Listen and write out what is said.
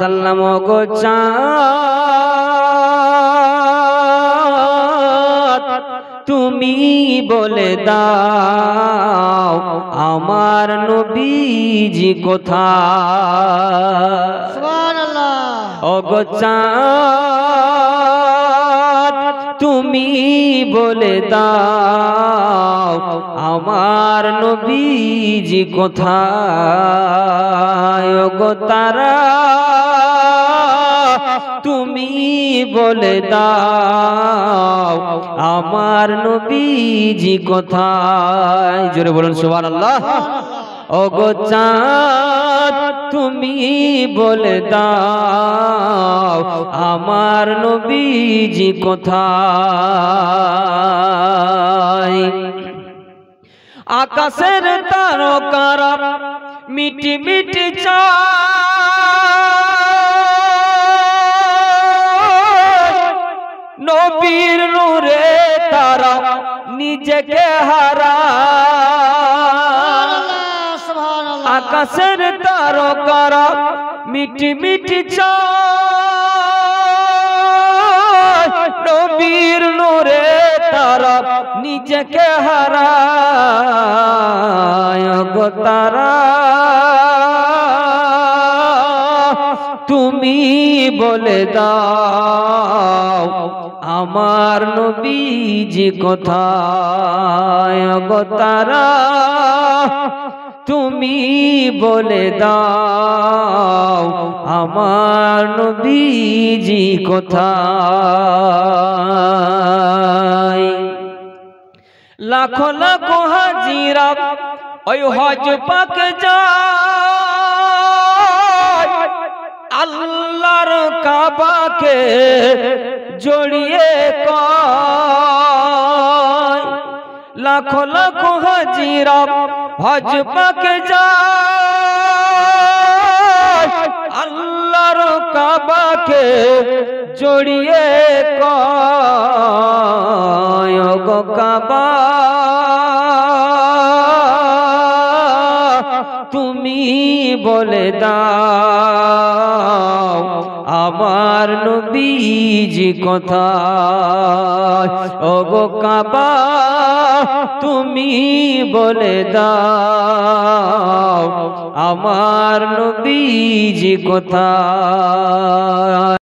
সাল্লাম গো চাঁদ তুমি বলে দাও আমার নবীজি কোথায় সুবহানাল্লাহ ও গো চাঁদ তুমি বলে দাও আমার নবীজি কোথায় ও গো তারা তুমি বলে দাও আমার নবীজি কোথায় জোরে বলুন সুবহানাল্লাহ ও গো চাঁদ তুমি বলে দাও আমার নবীজি কোথায় আকাশের তারকারা মিটি মিটি চায় নবীর নূরে তারা নিজেকে হারায় সুবহানাল্লাহ আকাশের তারকারা মিটি মিটি চায় নবীর নূরে তারা নিজেকে হারায় গো তারা তুমি বলে দাও আমার নবীজি কোথায় গো তারা তুমি বলে দাও আমার নবীজি কোথায় লাখো লাখো হাজিরা ওই হজ পাক যায় আল্লাহর কাবাকে জড়িয়ে কয় লাখো লাখো হাজিরা হজ পাক যায় আল্লাহর কাবাকে জড়িয়ে কয় গো কাবা তুমি বলে দাও আমার নবীজি কোথায় ও গো কাবা তুমি বলে দাও আমার নবীজি কোথায়।